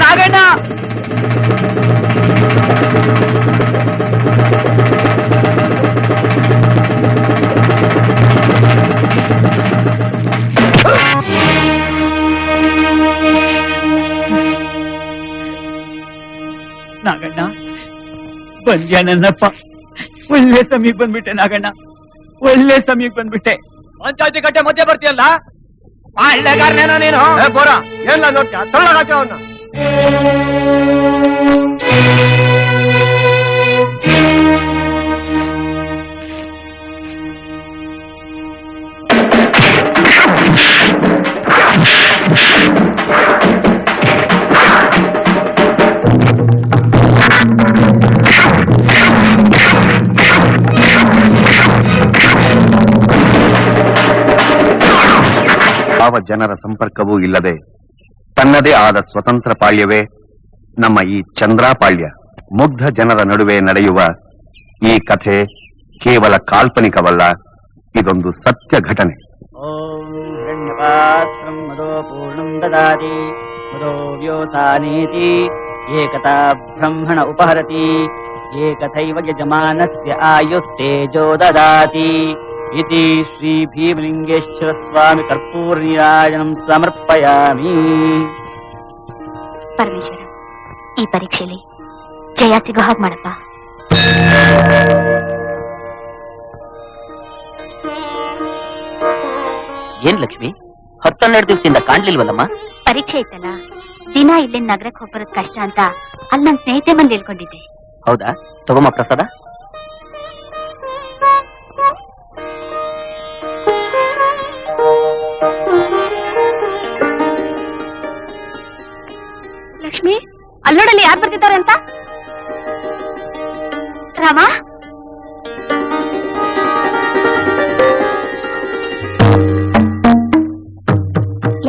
ನಾಗಣ್ಣ ನಾಗಣ್ಣ ಬಂದ್ಯಾ ನನ್ನಪ್ಪ. ಒಳ್ಳೆ ಸಮಯಕ್ಕೆ ಬಂದ್ಬಿಟ್ಟೆ ನಾಗಣ್ಣ, ಒಳ್ಳೆ ಸಮಯಕ್ಕೆ ಬಂದ್ಬಿಟ್ಟೆ. ಪಂಚಾಯತಿ ಕಟ್ಟೆ ಮಧ್ಯೆ ಬರ್ತೀಯಲ್ಲ, ಹಳ್ಳೆಗಾರನೇನ ನೀನು? ಬೋರ ಎಲ್ಲ ನೋಡ್ತೀಯ, ತಗೊಳಗಾಚೆ ಅವನ್ನ. ಯಾವ ಜನರ ಸಂಪರ್ಕವೂ ಇಲ್ಲದೆ ತನ್ನದೇ ಆದ ಸ್ವತಂತ್ರ ಪಾಳ್ಯವೇ ನಮ್ಮ ಈ ಚಂದ್ರಾಪಾಳ್ಯ. ಮುಗ್ಧ ಜನರ ನಡುವೆ ನಡೆಯುವ ಈ ಕಥೆ ಕೇವಲ ಕಾಲ್ಪನಿಕವಲ್ಲ, ಇದೊಂದು ಸತ್ಯ ಘಟನೆ. ಓಂ ಹಿರಣ್ಯಪಾತ್ರಂ ಮದೋ ಪೂರ್ಣಂ ದದಾತಿ ಮದೋ ವ್ಯೋತಾನೇತಿ ಏಕತಾ ಬ್ರಹ್ಮಣ ಉಪಹರತಿ ಏಕಥೈವ ಯಜಮಾನಸ್ಯ ಆಯುಸ್ತೇಜೋ ದದಾತಿ ಇತಿ ಶ್ರೀ ಭೀಮಲಿಂಗೇಶ್ವರ ಸ್ವಾಮಿ ಕರ್ಪೂರ ನೀರಾಜನಂ ಸಮರ್ಪಯಾಮಿ. ಪರಮೇಶ್ವರ, ಈ ಪರೀಕ್ಷೆಯಲ್ಲಿ ಜಯ ಸಿಗೋ ಹಾಗೆ ಮಾಡಪ್ಪ. ಏನ್ ಲಕ್ಷ್ಮಿ, 10-12 ದಿವಸದಿಂದ ಕಾಣ್ಲಿಲ್ವಲ್ಲಮ್ಮ? ಪರೀಕ್ಷೆ ಇತ್ತಲ್ಲ, ದಿನ ಇಲ್ಲಿಂದ ನಗರಕ್ಕೆ ಹೋಗ್ಬರೋದ್ ಕಷ್ಟ ಅಂತ ಅಲ್ಲಿ ನನ್ನ ಸ್ನೇಹಿತೆ ಬಂದು ಹೇಳ್ಕೊಂಡಿದ್ದೆ. ಹೌದಾ? ತಗೊಮ್ಮ ಪ್ರಸಾದ. ಲಕ್ಷ್ಮಿ, ಅಲ್ಲೋಡಲ್ಲಿ ಯಾರು ಬರ್ತಿದ್ದಾರೆ ಅಂತ. ರಾಮ,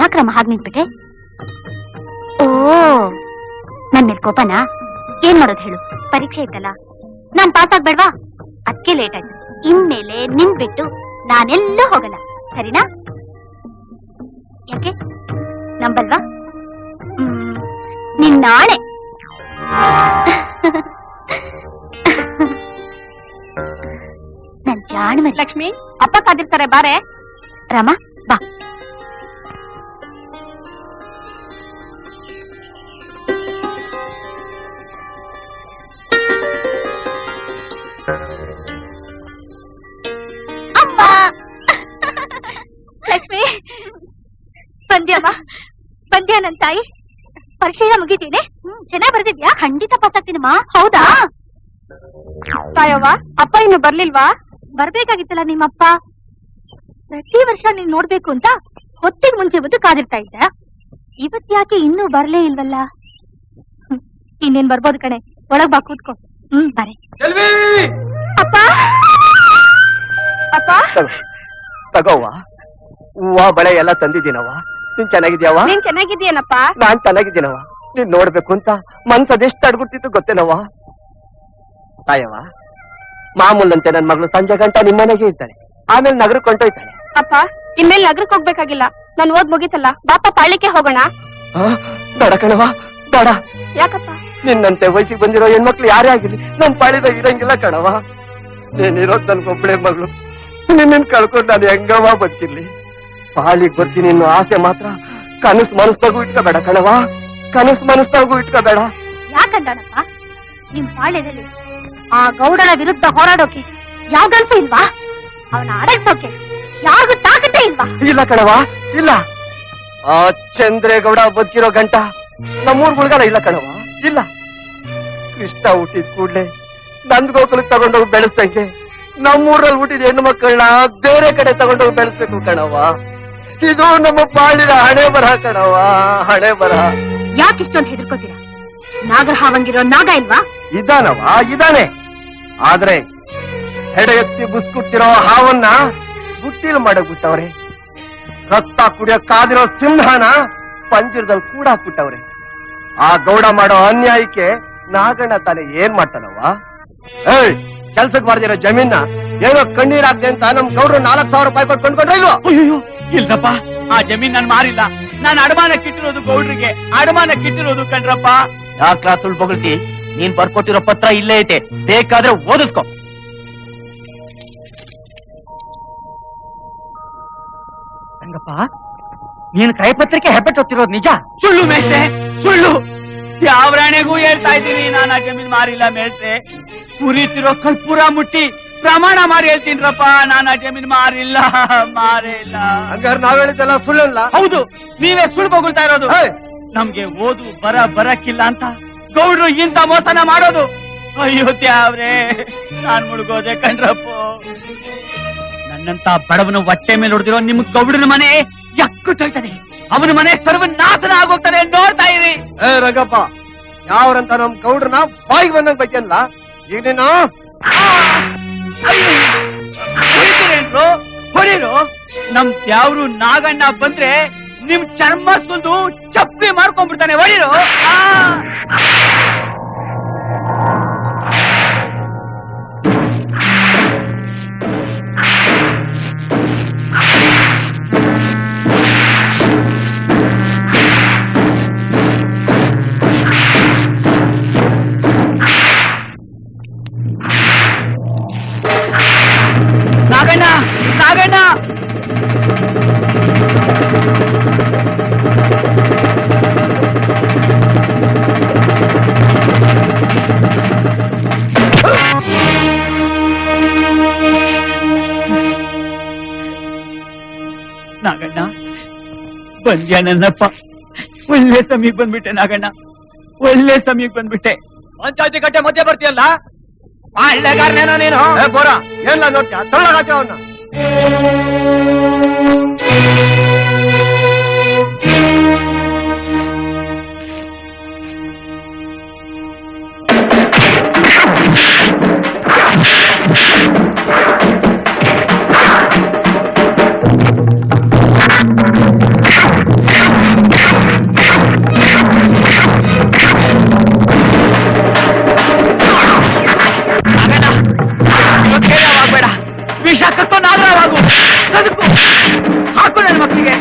ಯಾಕ್ರಮ ಹಾಗೆ ನಿಂತ್ಬಿಟ್ಟೆ? ಓ, ನನ್ ಮೇಲೆ ಕೋಪನಾ? ಏನ್ ಮಾಡೋದು ಹೇಳು? ಪರೀಕ್ಷೆ ಇತ್ತಲ್ಲ, ನಾನ್ ಪಾಸ್ ಆಗ್ಬೇಡ್ವಾ? ಅದಕ್ಕೆ ಲೇಟ್ ಆಯ್ತು. ಇನ್ಮೇಲೆ ನಿನ್ ಬಿಟ್ಟು ನಾನೆಲ್ಲೂ ಹೋಗಲ್ಲ, ಸರಿನಾ? ಯಾಕೆ ನಂಬಲ್ವಾ? ನಿನ್ ನಾಳೆ ನನ್ ಜಾಣ ಮರಿ. ಲಕ್ಷ್ಮಿ, ಅಪ್ಪ ಕಾದಿರ್ತಾರೆ, ಬಾರೆ. ರಾಮ, ಬಾ. ಅಮ್ಮ, ಲಕ್ಷ್ಮಿ ಬಂದ್ಯಮ್ಮ, ಬಂದ್ಯಾ ನನ್ ತಾಯಿ? ಪರೀಕ್ಷೆನ ಮುಗಿತೀನಿ, ಚೆನ್ನಾಗಿ ಬರ್ದಿದ್ಯಾ? ಖಂಡಿತ ಪಾಸ್ ಆಗ್ತೀನಮ್ಮ. ಹೌದಾ ತಾಯವ್ವ? ಅಪ್ಪ ಇನ್ನು ಬರ್ಲಿಲ್ವಾ? ಬರ್ಬೇಕಾಗಿತ್ತಲ್ಲ ನಿಮ್ಮಪ್ಪ. ಪ್ರತಿ ವರ್ಷ ನೀನ್ ನೋಡ್ಬೇಕು ಅಂತ ಹೊತ್ತಿಗೆ ಮುಂಚೆ ಬಂದು ಕಾದಿರ್ತಾ ಇದ್ದ. ಇವತ್ ಯಾಕೆ ಇನ್ನೂ ಬರ್ಲೇ ಇಲ್ವಲ್ಲ? ಇನ್ನೇನ್ ಬರ್ಬೋದು ಕಣೆ, ಒಳಗ್ ಬಾ, ಕೂತ್ಕೋ. ಬರೆ. ಅಪ್ಪ, ಅಪ್ಪ ತಗೋವಾ, ಹೂವ ಬಳೆ ಎಲ್ಲ ತಂದಿದ್ದೀನವ್ವ. ನೀನ್ ಚೆನ್ನಾಗಿದ್ಯಾವ? ನೀನ್ ಚೆನ್ನಾಗಿದ್ದೀಯನಪ್ಪ? ನಾನ್ ಚೆನ್ನಾಗಿದ್ದೀನವ. ನೀನ್ ನೋಡ್ಬೇಕು ಅಂತ ಮನ್ಸದೆಷ್ಟು ಅಡ್ಗುಟ್ಟಿತ್ತು ಗೊತ್ತೇನವ? ತಾಯವ್ವ, ಮಾಮೂಲಂತೆ ನನ್ ಮಗಳು ಸಂಜೆ ಗಂಟ ನಿಮ್ಮನೆಗೆ ಇರ್ತಾಳೆ, ಆಮೇಲೆ ನಗರಕ್ಕೆ ಹೊಂಟೋಯ್ತಾಳೆ. ಅಪ್ಪ, ಇನ್ಮೇಲೆ ನಗರಕ್ಕೆ ಹೋಗ್ಬೇಕಾಗಿಲ್ಲ, ನನ್ ಓದ್ ಮುಗೀತಲ್ಲ, ಬಾಪ ಪಾಳ್ಯಕ್ಕೆ ಹೋಗೋಣ. ಬೇಡ ಕಣವ, ಬೇಡ. ಯಾಕಪ್ಪ? ನಿನ್ನಂತೆ ವಯಸ್ಸಿಗೆ ಬಂದಿರೋ ಹೆಣ್ಮಕ್ಳು ಯಾರೇ ಆಗಿರ್ಲಿ ನಮ್ ಪಾಳಿದಾಗ ಇರಂಗಿಲ್ಲ ಕಣವ. ನೀನಿರೋದ್ ನನ್ಗೊಬ್ಳೆ ಮಗಳು, ನಿನ್ನ ಕಳ್ಕೊಂಡು ನಾನು ಹೆಂಗವ ಬದುಕಿರ್ಲಿ? ಪಾಳಿಗೆ ಬರ್ತೀನಿ ಅನ್ನೋ ಆಸೆ ಮಾತ್ರ ಕನಸು ಮನಸ್ತಾಗೂ ಇಟ್ಕೋಬೇಡ ಕಣವ, ಕನಸು ಮನಸ್ತಾಗೂ ಇಟ್ಕೋಬೇಡ. ಯಾಕಂದಣಪ್ಪ, ನಿಮ್ ಪಾಳ್ಯದಲ್ಲಿ ಆ ಗೌಡನ ವಿರುದ್ಧ ಹೋರಾಡೋಕೆ ಯಾವ ಗಲ್ಸು ಇಲ್ವಾ? ಅವನ ಅಡಗ್ಸೋಕೆ ಯಾರಿಗೂ ತಾಕತ್ತೇ ಇಲ್ವಾ? ಇಲ್ಲ ಕಣವ, ಇಲ್ಲ. ಆ ಚಂದ್ರೇಗೌಡ ಬದುಕಿರೋ ಗಂಟ ನಮ್ಮೂರ್ ಗುಳ್ಗಾಲ ಇಲ್ಲ ಕಣವ, ಇಲ್ಲ. ಕೃಷ್ಣ ಹುಟ್ಟಿದ ಕೂಡ್ಲೆ ನಂದ್ ಗೋಕುಲಕ್ಕೆ ತಗೊಂಡೋಗಿ ಬೆಳೆಸ್ದಂಗೆ ನಮ್ಮೂರಲ್ಲಿ ಹುಟ್ಟಿದ ಹೆಣ್ಣು ಮಕ್ಕಳನ್ನ ಬೇರೆ ಕಡೆ ತಗೊಂಡೋಗಿ ಬೆಳೆಸ್ಬೇಕು ಕಣವ. ಇದು ನಮ್ಮ ಪಾಳಿನ ಹಣೆ ಬರಹ ಕಣವ, ಹಣೆ ಬರಹ. ಯಾಕಿಷ್ಟೊಂದು ಹೆದರ್ಕೋತೀರಾ? ನಾಗರಹಾವಂಗಿರೋ ನಾಗ ಇಲ್ವಾ? ಇದಾನವ, ಇದಾನೆ. ಆದ್ರೆ ಹೆಡೆ ಎತ್ತಿ ಬುಸ್ಕುಟ್ಟಿರೋ ಹಾವನ್ನ ಬುಟ್ಟಿಲ್ ಮಾಡಕ್ಬಿಟ್ಟವ್ರೆ. ರಕ್ತ ಕುಡಿಯಕ್ಕಾದಿರೋ ಸಿಂಹನ ಪಂಜರದಲ್ಲಿ ಕೂಡ ಹಾಕ್ಬಿಟ್ಟವ್ರೆ. ಆ ಗೌಡ ಮಾಡೋ ಅನ್ಯಾಯಕ್ಕೆ ನಾಗಣ್ಣ ತಾನೆ ಏನ್ ಮಾಡ್ತಾನವ? ಏಯ್, ಕೆಲ್ಸಕ್ಕೆ ಬರ್ದಿರೋ ಜಮೀನ ಏನೋ ಕಣ್ಣೀರಾಗ್ದೆ ಅಂತ ನಮ್ ಗೌಡ್ರು 4,000 ರೂಪಾಯಿ ಕೊಟ್ಟು ಕೊಂಡ್ಕೊಂಡ್ರ ಇಲ್ವೋ? ಅಯ್ಯೋ ಇಲ್ಲಪ್ಪ, ಆ ಜಮೀನ್ ನಾನು ಮಾರಿಲ್ಲ. ನಾನು ಅಡಮಾನಕ್ಕಿಟ್ಟಿರೋದು ಗೌಡ್ರಿಗೆ ಅಡಮಾನಕ್ಕಿಟ್ಟಿರೋದು ಕಣ್ರಪ್ಪ. ಯಾಕ್ಲಾ ಸುಳ್ಳು ಬೊಗಳ್ತಿ? ನೀನ್ ಬರ್ಕೊಟ್ಟಿರೋ ಪತ್ರ ಇಲ್ಲೇ ಐತೆ, ಬೇಕಾದ್ರೆ ಓದಿಸ್ಕೊ. ರಂಗಪ್ಪ, ನೀನ್ ಕೈಪತ್ರಕ್ಕೆ ಹೆಬ್ಬೆಟ್ಟು ಹೊತ್ತಿರೋದು ನಿಜ? ಸುಳ್ಳು ಮೇಷ್ಟ್ರೆ, ಸುಳ್ಳು. ಯಾವ ರಾಣೆಗೂ ಹೇಳ್ತಾ ಇದ್ದೀನಿ, ನಾನು ಆ ಜಮೀನ್ ಮಾರಿಲ್ಲ ಮೇಷ್ಟ್ರೆ. ಉರಿತಿರೋ ಕರ್ಪೂರ ಮುಟ್ಟಿ ಪ್ರಮಾಣ ಮಾಡಿ ಹೇಳ್ತೀನ್ರಪ್ಪ, ನಾನು ಆ ಜಮೀನ್ ಮಾರಿಲ್ಲ, ಮಾರಿಲ್ಲ. ಹಂಗಾರೆ ನಾವ್ ಹೇಳಿದ್ದೆಲ್ಲ ಸುಳ್ಳಲ್ಲ? ಹೌದು, ನೀವೇ ಸುಳ್ಳು ಬೊಗಳ್ತಾ ಇರೋದು. ನಮ್ಗೆ ಓದು ಬರಕ್ಕಿಲ್ಲ ಅಂತ ಗೌಡ್ರು ಇಂಥ ಮೋಸನ ಮಾಡೋದು. ಅಯ್ಯೋ ತ್ಯಾವ್ರೆ, ನಾನ್ ಮುಳುಗೋದೆ ಕಣ್ರಪ್ಪ. ನನ್ನಂತ ಬಡವನು ಹೊಟ್ಟೆ ಮೇಲೆ ಹೊಡೆದಿರೋ ನಿಮ್ ಗೌಡನ ಮನೆ ಯಕ್ಕುಟ್ಟೋಯ್ತಾನೆ, ಅವನ ಮನೆ ಸರ್ವನಾಶನ ಆಗೋಗ್ತಾನೆ, ನೋಡ್ತಾ ಇರಿ. ರಂಗಪ್ಪ, ಯಾವ್ರಂತ ನಮ್ ಗೌಡ್ರನ ಬಾಯಿಗೆ ಬಂದಂಗ್ ಬೈಕಲ್ಲ ಈಗ ನೀನು. ಹೊಡಿತೀರೇನ್ರು? ಹೊಡೀರು. ನಮ್ ತ್ಯಾವ್ರು ನಾಗಣ್ಣ ಬಂದ್ರೆ ನಿಮ್ ಚರ್ಮ ಸುಂದು ಚಪ್ಪಿ ಮಾಡ್ಕೊಂಡ್ಬಿಡ್ತಾನೆ, ಹೊಡೀರು. ನಾಗಣ್ಣ, ನಾಗಣ್ಣ, ನಾಗಣ್ಣ ಬಂದ್ಯಾ ನನ್ನಪ್ಪ? ಒಳ್ಳೆ ಸಮಯಕ್ಕೆ ಬಂದ್ಬಿಟ್ಟೆ ನಾಗಣ್ಣ, ಒಳ್ಳೆ ಸಮಯಕ್ಕೆ ಬಂದ್ಬಿಟ್ಟೆ. ಪಂಚಾಯತಿ ಕಟ್ಟೆ ಮಧ್ಯೆ ಬರ್ತೀಯಲ್ಲ, ಹಳ್ಳೆಗಾರನೇನ ನೀನು? ಬೋರ ಎಲ್ಲ ನೋಡ್ತೀಯ, ತಳ್ಳಗಾಚ ಅವನ್ನ. ಬೇಡ, ವಿಷ ಕತ್ತೋ ನಾಗರಾಗು, ಹಾಕು ನನ್ನ ಮಕ್ಕಳಿಗೆ.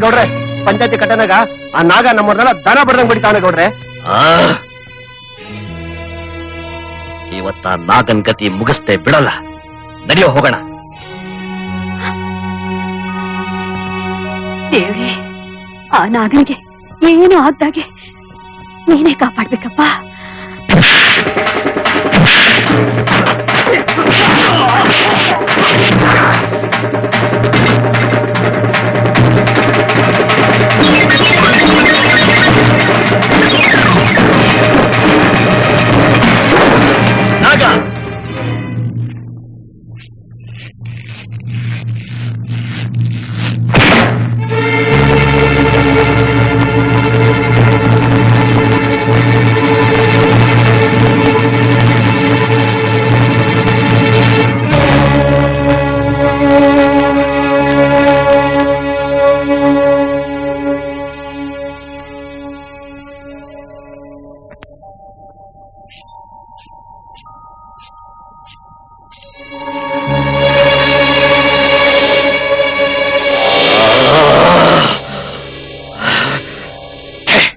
ಗೌಡ್ರೆ ಪಂಚಾಯತಿ ಕಟ್ಟನಾಗ ಆ ನಾಗ ನಮ್ಮವ್ರನ್ನೆಲ್ಲ ದನ ಬಡ್ದಂಗ್ ಬಿಡ್ತಾನೆ ಗೌಡ್ರೆ. ಇವತ್ತ ನಾಗನ್ ಗತಿ ಮುಗಿಸ್ತೇ ಬಿಡಲ್ಲ. ನಡೆಯೋ ಹೋಗೋಣ. ದೇವ್ರೆ, ಆ ನಾಗನಿಗೆ ಏನು ಆಗ್ದಾಗೆ ನೀನೇ ಕಾಪಾಡ್ಬೇಕಪ್ಪ.